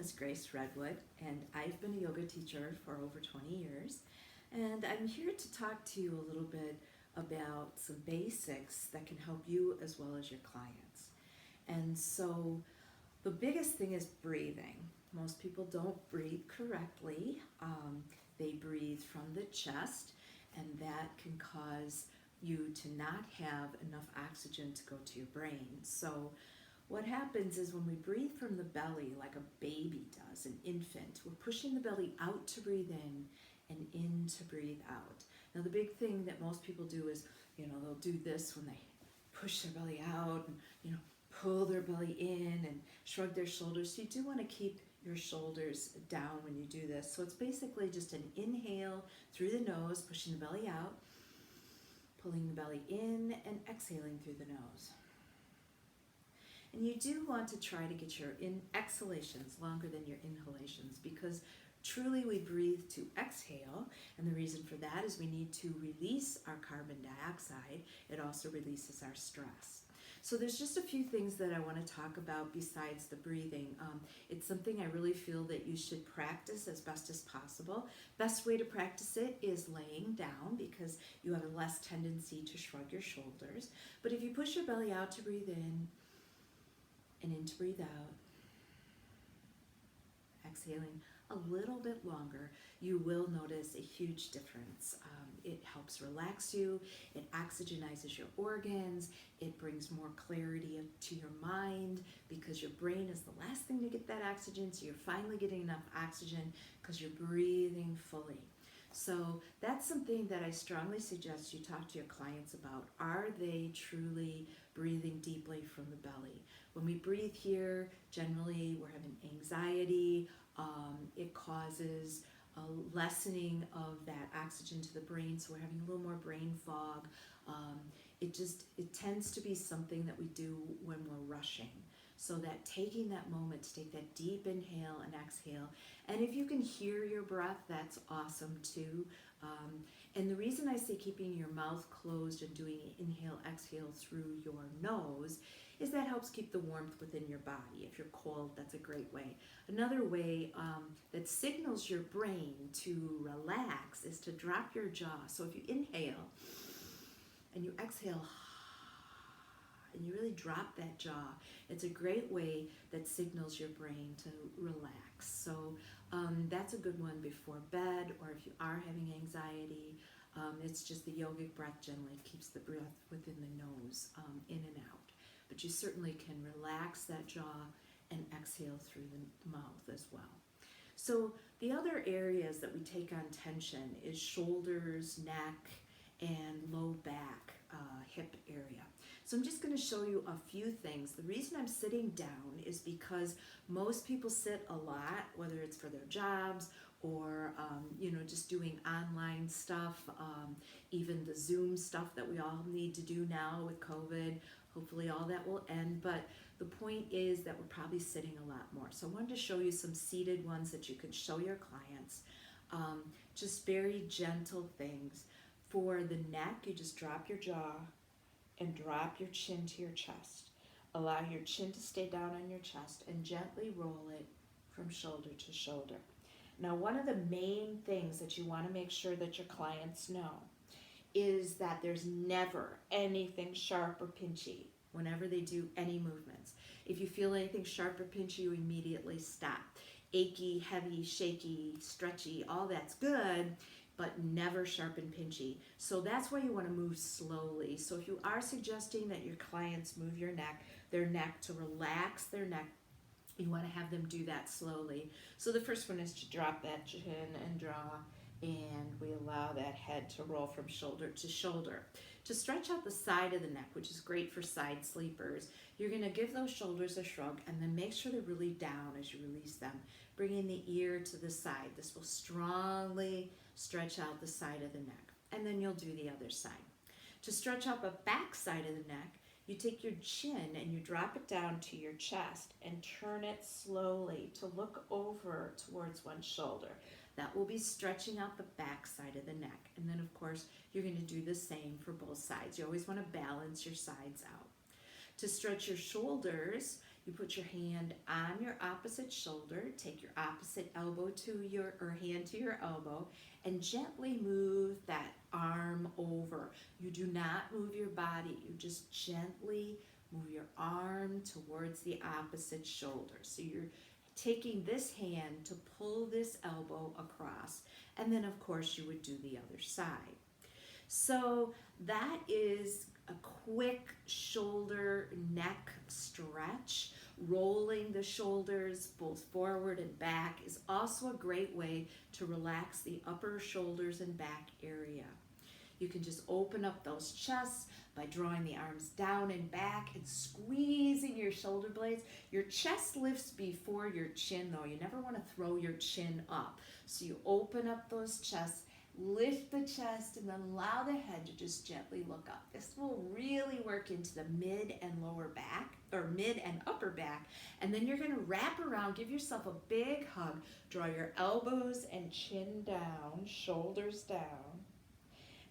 is Grace Redwood, and I've been a yoga teacher for over 20 years. And I'm here to talk to you a little bit about some basics that can help you as well as your clients. And so, the biggest thing is breathing. Most people don't breathe correctly. They breathe from the chest, and that can cause you to not have enough oxygen to go to your brain. So, what happens is when we breathe from the belly, like a baby does, an infant, we're pushing the belly out to breathe in and in to breathe out. Now, the big thing that most people do is, they'll do this when they push their belly out and, pull their belly in and shrug their shoulders. So you do want to keep your shoulders down when you do this. So it's basically just an inhale through the nose, pushing the belly out, pulling the belly in, and exhaling through the nose. And you do want to try to get your exhalations longer than your inhalations, because truly we breathe to exhale, and the reason for that is we need to release our carbon dioxide. It also releases our stress. So there's just a few things that I want to talk about besides the breathing. It's something I really feel that you should practice as best as possible. Best way to practice it is laying down, because you have a less tendency to shrug your shoulders. But if you push your belly out to breathe in, and in to breathe out, exhaling a little bit longer, you will notice a huge difference. It helps relax you, it oxygenizes your organs, it brings more clarity to your mind, because your brain is the last thing to get that oxygen, so you're finally getting enough oxygen because you're breathing fully. So that's something that I strongly suggest you talk to your clients about. Are they truly breathing deeply from the belly? When we breathe here, generally we're having anxiety. It causes a lessening of that oxygen to the brain, so we're having a little more brain fog. It tends to be something that we do when we're rushing. So that taking that moment to take that deep inhale and exhale, and if you can hear your breath, that's awesome too. And the reason I say keeping your mouth closed and doing inhale, exhale through your nose is that helps keep the warmth within your body. If you're cold, that's a great way. Another way that signals your brain to relax is to drop your jaw. So if you inhale and you exhale, and you really drop that jaw, it's a great way that signals your brain to relax. So that's a good one before bed, or if you are having anxiety. It's just the yogic breath generally keeps the breath within the nose, in and out. But you certainly can relax that jaw and exhale through the mouth as well. So the other areas that we take on tension is shoulders, neck, and low back, hip area. So I'm just going to show you a few things. The reason I'm sitting down is because most people sit a lot, whether it's for their jobs or just doing online stuff, even the Zoom stuff that we all need to do now with COVID. Hopefully all that will end, but the point is that we're probably sitting a lot more. So I wanted to show you some seated ones that you can show your clients. Just very gentle things. For the neck, you just drop your jaw and drop your chin to your chest. Allow your chin to stay down on your chest and gently roll it from shoulder to shoulder. Now, one of the main things that you want to make sure that your clients know is that there's never anything sharp or pinchy whenever they do any movements. If you feel anything sharp or pinchy, you immediately stop. Achy, heavy, shaky, stretchy, all that's good, but never sharp and pinchy. So that's why you want to move slowly. So if you are suggesting that your clients move their neck to relax their neck, you want to have them do that slowly. So the first one is to drop that chin and draw, and we allow that head to roll from shoulder to shoulder. To stretch out the side of the neck, which is great for side sleepers, you're going to give those shoulders a shrug and then make sure they're really down as you release them, bringing the ear to the side. This will strongly stretch out the side of the neck, and then you'll do the other side. To stretch out the back side of the neck, you take your chin and you drop it down to your chest and turn it slowly to look over towards one shoulder. That will be stretching out the back side of the neck. And then, of course, you're going to do the same for both sides. You always want to balance your sides out. To stretch your shoulders, You put your hand on your opposite shoulder, take your opposite elbow to your, or hand to your elbow, and gently move that arm over. You do not move your body, you just gently move your arm towards the opposite shoulder. So you're taking this hand to pull this elbow across, and then of course you would do the other side. So that is a quick shoulder neck stretch. Rolling the shoulders both forward and back is also a great way to relax the upper shoulders and back area. You can just open up those chests by drawing the arms down and back and squeezing your shoulder blades. Your chest lifts before your chin though. You never want to throw your chin up. So you open up those chests, lift the chest, and then allow the head to just gently look up. This will really work into the mid and lower back, or mid and upper back. And then you're gonna wrap around, give yourself a big hug, draw your elbows and chin down, shoulders down,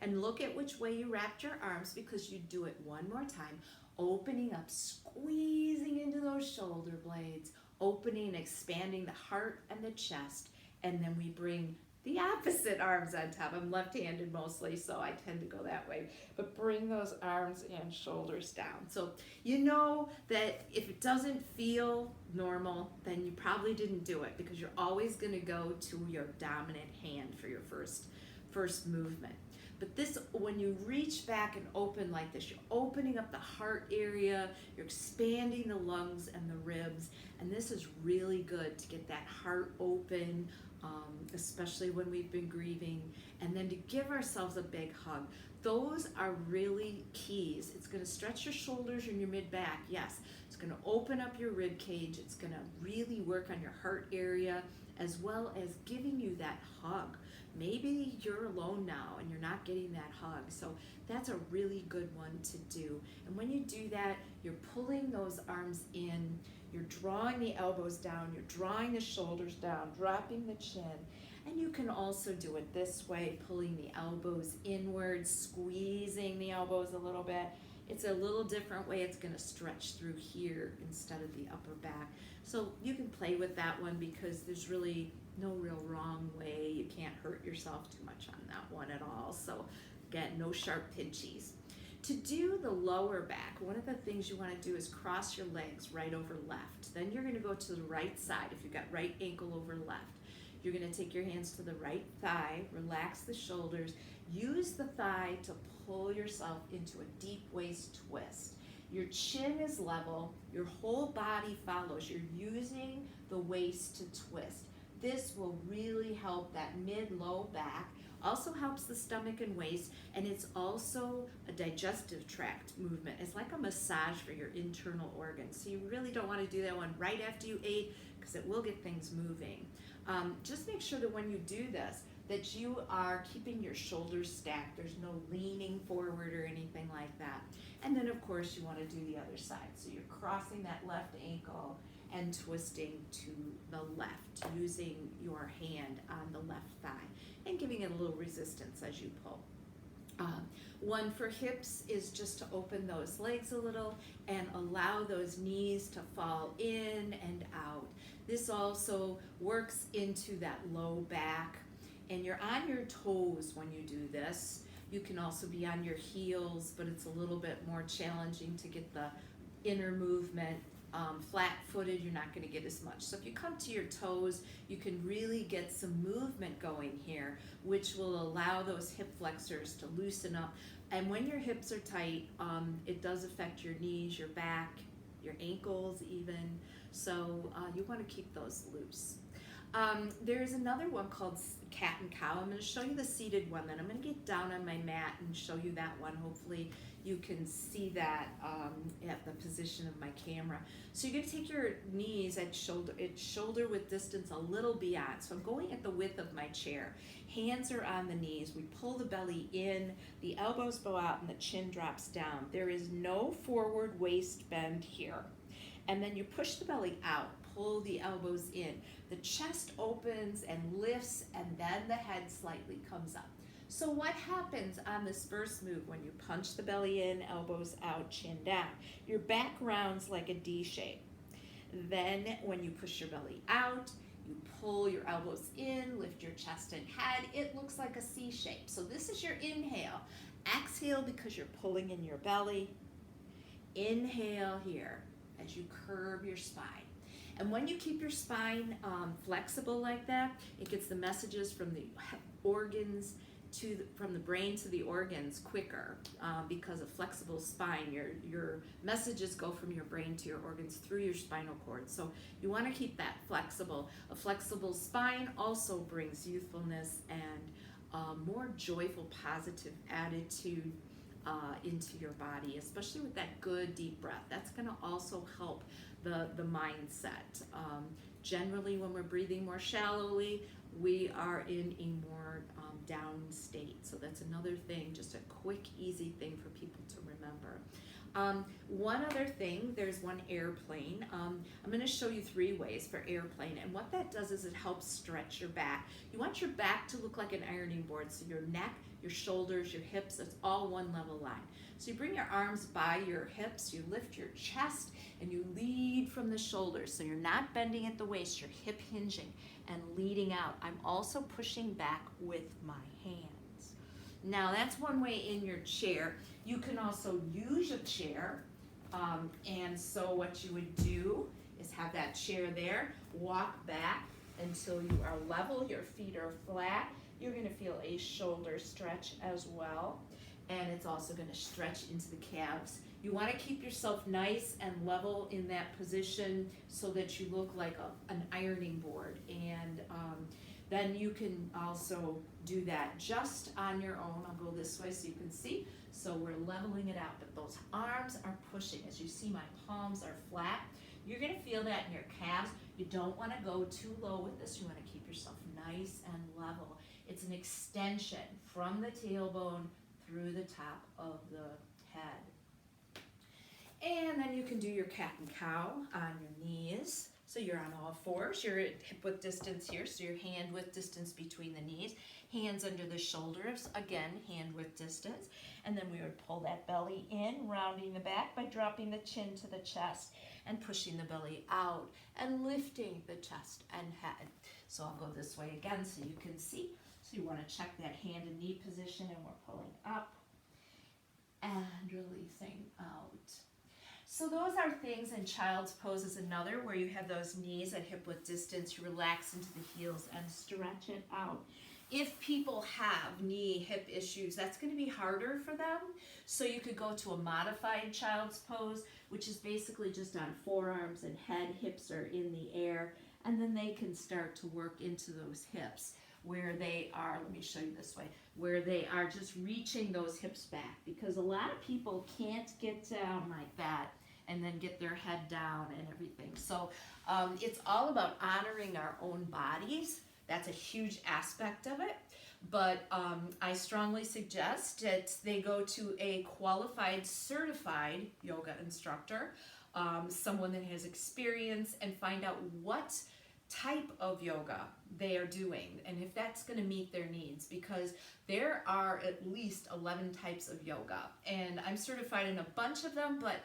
and look at which way you wrapped your arms, because you do it one more time, opening up, squeezing into those shoulder blades, opening and expanding the heart and the chest, and then we bring the opposite arms on top. I'm left-handed mostly, so I tend to go that way. But bring those arms and shoulders down. So you know that if it doesn't feel normal, then you probably didn't do it, because you're always going to go to your dominant hand for your first movement. But this, when you reach back and open like this, you're opening up the heart area, you're expanding the lungs and the ribs, and this is really good to get that heart open, especially when we've been grieving, and then to give ourselves a big hug. Those are really keys. It's going to stretch your shoulders and your mid-back, yes. It's going to open up your rib cage. It's going to really work on your heart area, as well as giving you that hug. Maybe you're alone now and you're not getting that hug, so that's a really good one to do. And when you do that, you're pulling those arms in, you're drawing the elbows down, you're drawing the shoulders down, dropping the chin, and you can also do it this way, pulling the elbows inwards, squeezing the elbows a little bit. It's a little different way. It's going to stretch through here instead of the upper back. So you can play with that one, because there's really no real wrong way. You can't hurt yourself too much on that one at all. So again, no sharp pinchies. To do the lower back, one of the things you want to do is cross your legs right over left. Then you're going to go to the right side. If you've got right ankle over left, you're going to take your hands to the right thigh, relax the shoulders, use the thigh to pull yourself into a deep waist twist. Your chin is level, your whole body follows. You're using the waist to twist. This will really help that mid-low back. Also helps the stomach and waist, and it's also a digestive tract movement. It's like a massage for your internal organs. So you really don't want to do that one right after you ate, because it will get things moving. Just make sure that when you do this, that you are keeping your shoulders stacked. There's no leaning forward or anything like that. And then of course you want to do the other side. So you're crossing that left ankle and twisting to the left, using your hand on the left thigh and giving it a little resistance as you pull. One for hips is just to open those legs a little and allow those knees to fall in and out. This also works into that low back, and you're on your toes when you do this. You can also be on your heels, but it's a little bit more challenging to get the inner movement. Flat-footed, you're not going to get as much. So if you come to your toes, you can really get some movement going here, which will allow those hip flexors to loosen up. And when your hips are tight, it does affect your knees, your back, your ankles even. So you want to keep those loose. There's another one called cat and cow. I'm going to show you the seated one, then I'm going to get down on my mat and show you that one. Hopefully you can see that at the position of my camera. So you're going to take your knees at shoulder width distance a little beyond. So I'm going at the width of my chair. Hands are on the knees. We pull the belly in, the elbows bow out, and the chin drops down. There is no forward waist bend here. And then you push the belly out, pull the elbows in. The chest opens and lifts, and then the head slightly comes up. So what happens on this first move when you punch the belly in, elbows out, chin down? Your back rounds like a D shape. Then when you push your belly out, you pull your elbows in, lift your chest and head. It looks like a C shape. So this is your inhale. Exhale because you're pulling in your belly. Inhale here as you curve your spine. And when you keep your spine flexible like that, it gets the messages from the organs from the brain to the organs quicker because a flexible spine, your messages go from your brain to your organs through your spinal cord. So you want to keep that flexible. A flexible spine also brings youthfulness and more joyful, positive attitude into your body, especially with that good deep breath. That's going to also help the mindset. Generally, when we're breathing more shallowly, we are in a more down state. So that's another thing, just a quick, easy thing for people to remember. One other thing, there's one airplane. I'm going to show you 3 ways for airplane, and what that does is it helps stretch your back. You want your back to look like an ironing board, so your neck, your shoulders, your hips, it's all one level line. So you bring your arms by your hips, you lift your chest, and you lead from the shoulders. So you're not bending at the waist, you're hip hinging and leading out. I'm also pushing back with my hands. Now that's one way in your chair. You can also use a chair, and so what you would do is have that chair there, walk back until you are level, your feet are flat. You're going to feel a shoulder stretch as well, and it's also going to stretch into the calves. You want to keep yourself nice and level in that position so that you look like an ironing board, and then you can also do that just on your own. I'll go this way so you can see. So we're leveling it out, but those arms are pushing. As you see, my palms are flat. You're going to feel that in your calves. You don't want to go too low with this. You want to keep yourself nice and level. It's an extension from the tailbone through the top of the head. And then you can do your cat and cow on your knees. So you're on all fours, you're at hip width distance here, so your hand width distance between the knees, hands under the shoulders, again, hand width distance. And then we would pull that belly in, rounding the back by dropping the chin to the chest and pushing the belly out and lifting the chest and head. So I'll go this way again so you can see. So you want to check that hand and knee position, and we're pulling up and releasing out. So those are things, and child's pose is another where you have those knees at hip width distance, you relax into the heels and stretch it out. If people have knee, hip issues, that's going to be harder for them. So you could go to a modified child's pose, which is basically just on forearms and head, hips are in the air, and then they can start to work into those hips where they are, let me show you this way, where they are just reaching those hips back, because a lot of people can't get down like that and then get their head down and everything. So it's all about honoring our own bodies. That's a huge aspect of it. But I strongly suggest that they go to a qualified, certified yoga instructor, someone that has experience, and find out what type of yoga they are doing and if that's going to meet their needs, because there are at least 11 types of yoga, and I'm certified in a bunch of them, but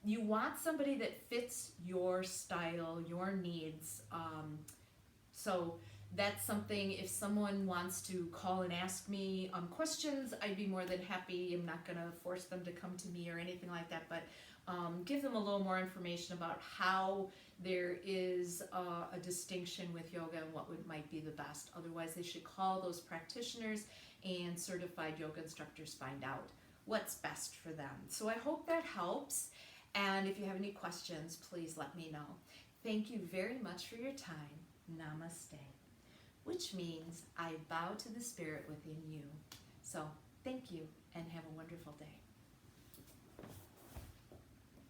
you want somebody that fits your style, your needs. So that's something, if someone wants to call and ask me questions, I'd be more than happy. I'm not going to force them to come to me or anything like that, but give them a little more information about how there is a distinction with yoga and what might be the best. Otherwise, they should call those practitioners and certified yoga instructors, find out what's best for them. So I hope that helps. And if you have any questions, please let me know. Thank you very much for your time. Namaste. Which means I bow to the spirit within you. So thank you and have a wonderful day.